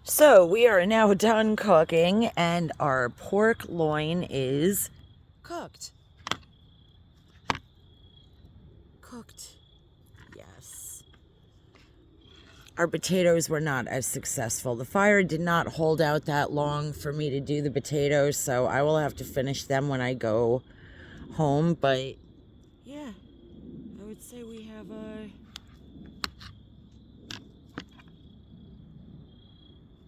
So we are now done cooking, and our pork loin is cooked. Cooked. Yes. Our potatoes were not as successful. The fire did not hold out that long for me to do the potatoes, so I will have to finish them when I go home. But yeah, I would say we have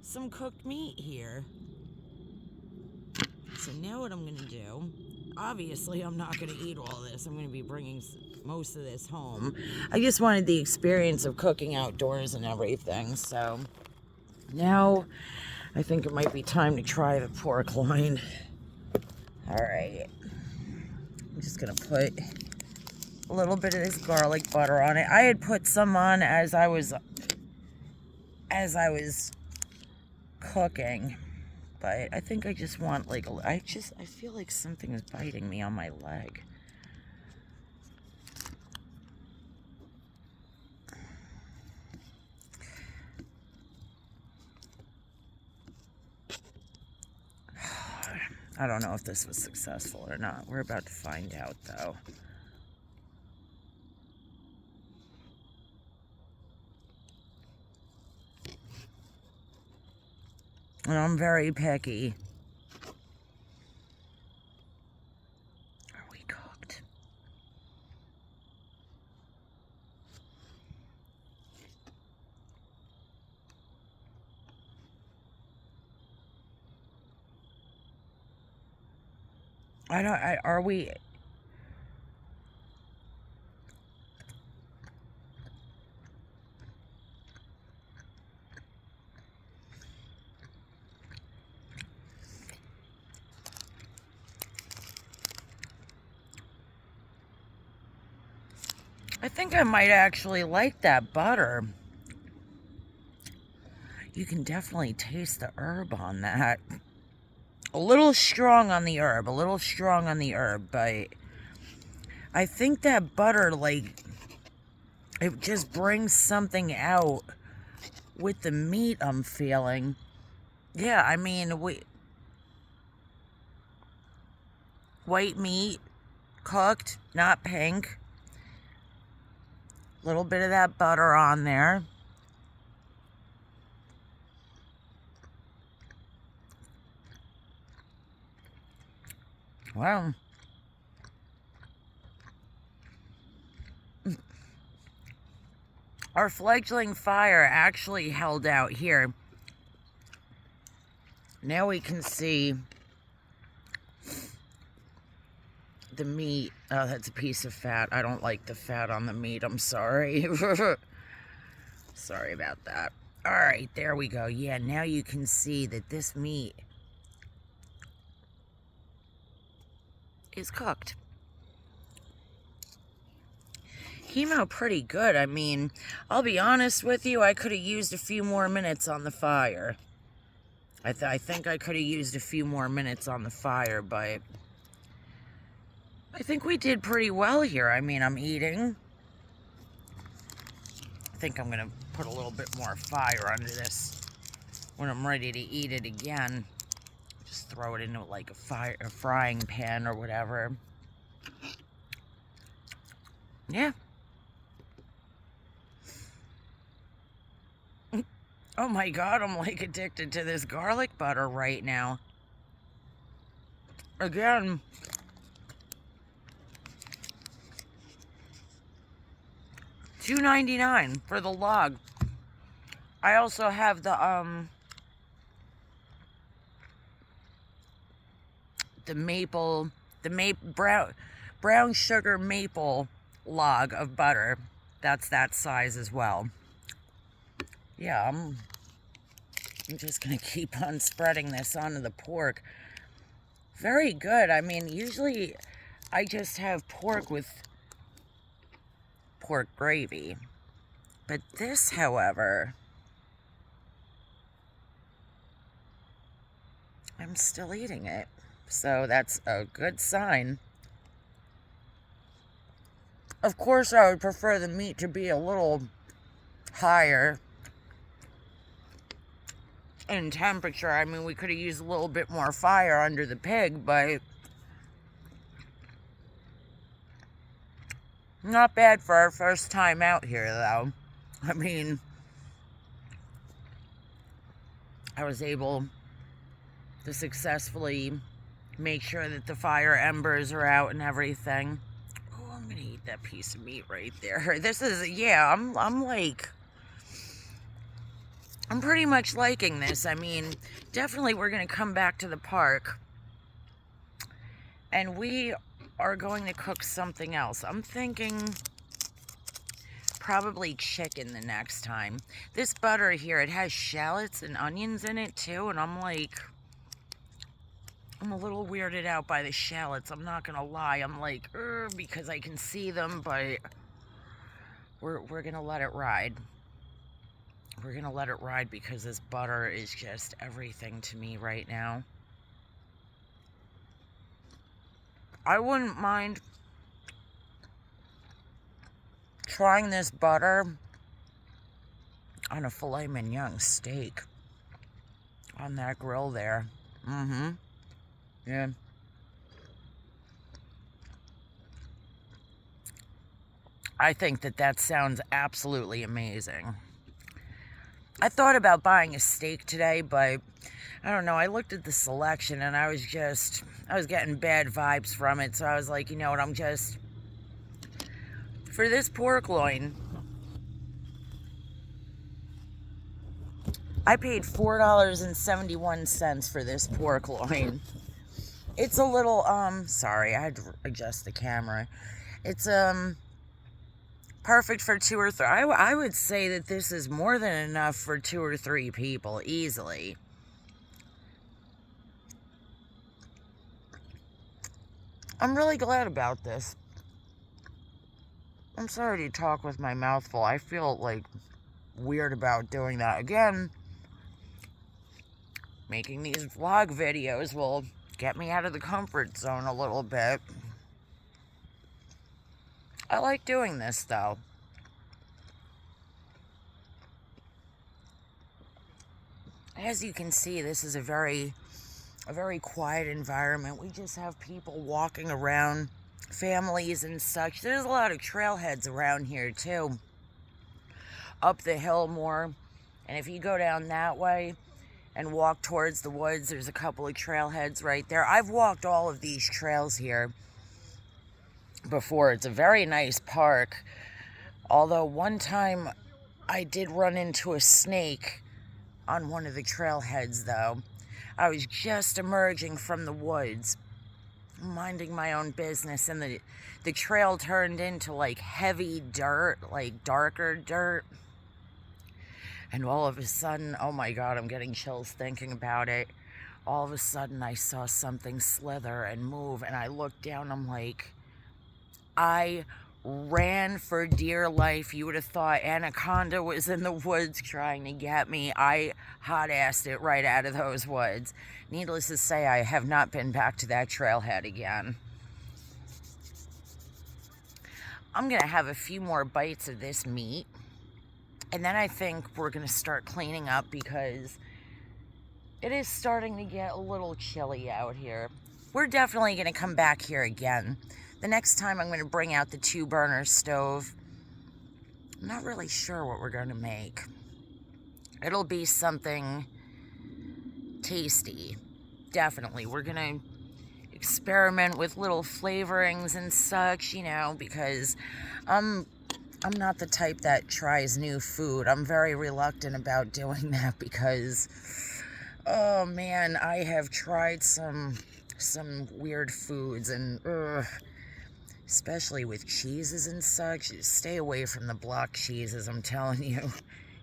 some cooked meat here. So now what I'm going to do, obviously I'm not going to eat all this. I'm going to be bringing most of this home. I just wanted the experience of cooking outdoors and everything. So now I think it might be time to try the pork loin. All right. I'm just going to put a little bit of this garlic butter on it. I had put some on as I was cooking. But I think I just want like I feel like something is biting me on my leg. I don't know if this was successful or not. We're about to find out, though. And I'm very picky. Are we cooked? Are we... I think I might actually like that butter. You can definitely taste the herb on that. A little strong on the herb, but I think that butter, like, it just brings something out with the meat I'm feeling. Yeah, I mean, white meat, cooked, not pink. A little bit of that butter on there. Well, our fledgling fire actually held out here. Now we can see the meat. Oh, that's a piece of fat. I don't like the fat on the meat. I'm sorry. Sorry about that. All right, there we go. Yeah, now you can see that this meat is cooked. Came out pretty good. I mean, I'll be honest with you, I could have used a few more minutes on the fire. I think I could have used a few more minutes on the fire, but I think we did pretty well here. I mean, I'm eating. I think I'm going to put a little bit more fire under this when I'm ready to eat it again. Just throw it into like a frying pan or whatever. Yeah. Oh my God, I'm like addicted to this garlic butter right now. Again, $2.99 for the log. I also have the brown sugar maple log of butter. That's that size as well. Yeah, I'm just gonna keep on spreading this onto the pork. Very good. I mean, usually I just have pork with pork gravy. But this, however, I'm still eating it. So that's a good sign. Of course, I would prefer the meat to be a little higher. in temperature. I mean, we could have used a little bit more fire under the pig, but not bad for our first time out here, though. I mean, I was able to successfully make sure that the fire embers are out and everything. Oh, I'm gonna eat that piece of meat right there. This is, yeah, I'm pretty much liking this. I mean, definitely we're gonna come back to the park and we are going to cook something else. I'm thinking probably chicken the next time. This butter here, it has shallots and onions in it too, and I'm like, I'm a little weirded out by the shallots. I'm not gonna lie. I'm like, because I can see them, but we're gonna let it ride. We're gonna let it ride because this butter is just everything to me right now. I wouldn't mind trying this butter on a filet mignon steak on that grill there. Yeah. I think that sounds absolutely amazing. I thought about buying a steak today, but I don't know. I looked at the selection and I was getting bad vibes from it. So I was like, you know what, for this pork loin, I paid $4.71 for this pork loin. It's a little, sorry, I had to adjust the camera. It's, perfect for 2 or 3. I would say that this is more than enough for 2 or 3 people, easily. I'm really glad about this. I'm sorry to talk with my mouth full. I feel, like, weird about doing that. Again, making these vlog videos will get me out of the comfort zone a little bit. I like doing this, though. As you can see, this is a very quiet environment. We just have people walking around, families and such. There's a lot of trailheads around here, too. Up the hill more. And if you go down that way and walk towards the woods, there's a couple of trailheads right there. I've walked all of these trails here before. It's a very nice park, although one time I did run into a snake on one of the trailheads, though. I was just emerging from the woods, minding my own business, and the trail turned into like heavy dirt, like darker dirt, and all of a sudden, oh my god, I'm getting chills thinking about it. All of a sudden I saw something slither and move, and I looked down. I'm like, I ran for dear life. You would have thought Anaconda was in the woods trying to get me. I hot-assed it right out of those woods. Needless to say, I have not been back to that trailhead again. I'm going to have a few more bites of this meat, and then I think we're going to start cleaning up because it is starting to get a little chilly out here. We're definitely going to come back here again. The next time I'm going to bring out the 2-burner stove. I'm not really sure what we're going to make. It'll be something tasty. Definitely. We're going to experiment with little flavorings and such, you know, because I'm not the type that tries new food. I'm very reluctant about doing that because, oh man, I have tried some weird foods and especially with cheeses and such. Stay away from the block cheeses, I'm telling you.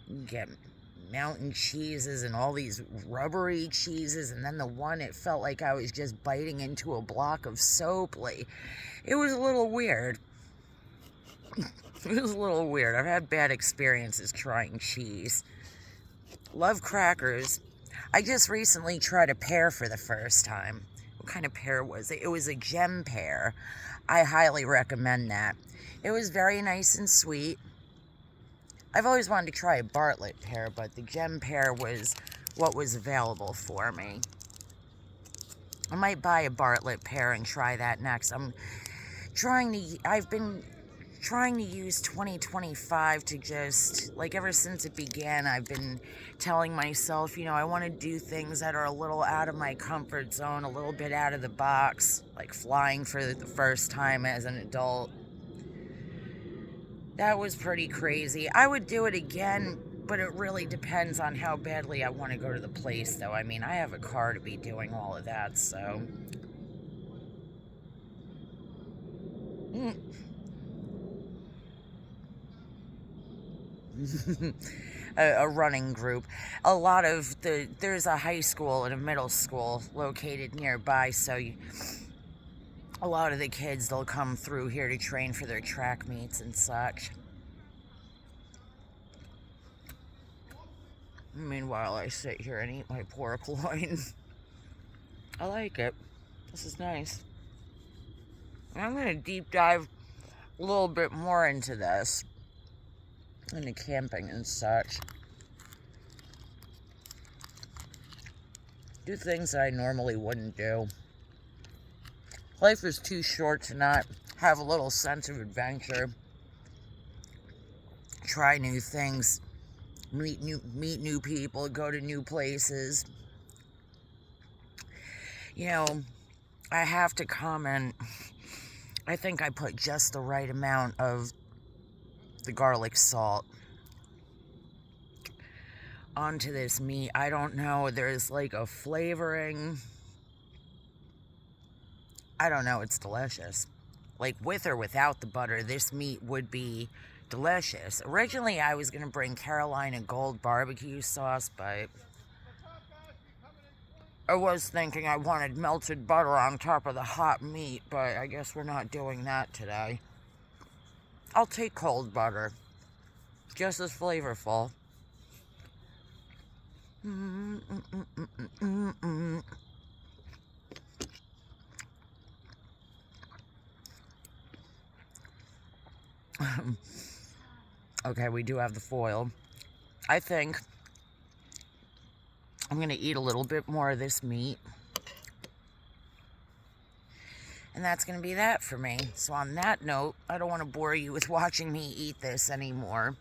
You get mountain cheeses and all these rubbery cheeses, and then the one, it felt like I was just biting into a block of soap. Like, it was a little weird. It was a little weird. I've had bad experiences trying cheese. Love crackers. I just recently tried a pear for the first time. What kind of pear was it? It was a gem pear. I highly recommend that. It was very nice and sweet. I've always wanted to try a Bartlett pear, but the gem pear was what was available for me. I might buy a Bartlett pear and try that next. I've been trying to use 2025 to just, like, ever since it began, I've been telling myself, you know, I want to do things that are a little out of my comfort zone, a little bit out of the box, like flying for the first time as an adult. That was pretty crazy. I would do it again, but it really depends on how badly I want to go to the place, though. I mean, I have a car to be doing all of that, so. A running group. There's a high school and a middle school located nearby, so a lot of the kids, they'll come through here to train for their track meets and such. Meanwhile, I sit here and eat my pork loin. I like it. This is nice. I'm going to deep dive a little bit more into this, into camping and such. Do things that I normally wouldn't do. Life is too short to not have a little sense of adventure. Try new things. Meet new people. Go to new places. You know, I have to comment. I think I put just the right amount of the garlic salt onto this meat. I don't know. There's like a flavoring. I don't know. It's delicious. Like, with or without the butter, this meat would be delicious. Originally, I was going to bring Carolina Gold barbecue sauce, but I was thinking I wanted melted butter on top of the hot meat, but I guess we're not doing that today. I'll take cold butter. Just as flavorful. Okay, we do have the foil. I think I'm going to eat a little bit more of this meat. And that's going to be that for me. So on that note, I don't want to bore you with watching me eat this anymore.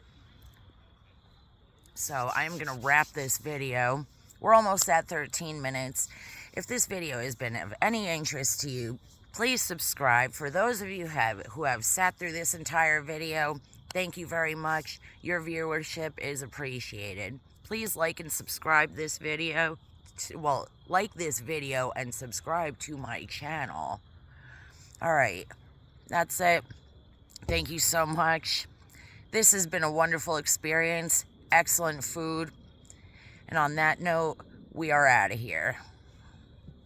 So I'm going to wrap this video. We're almost at 13 minutes. If this video has been of any interest to you, please subscribe. For those of you who have sat through this entire video, thank you very much. Your viewership is appreciated. Please like and subscribe this video. Like this video and subscribe to my channel. Alright, that's it. Thank you so much. This has been a wonderful experience. Excellent food. And on that note, we are out of here.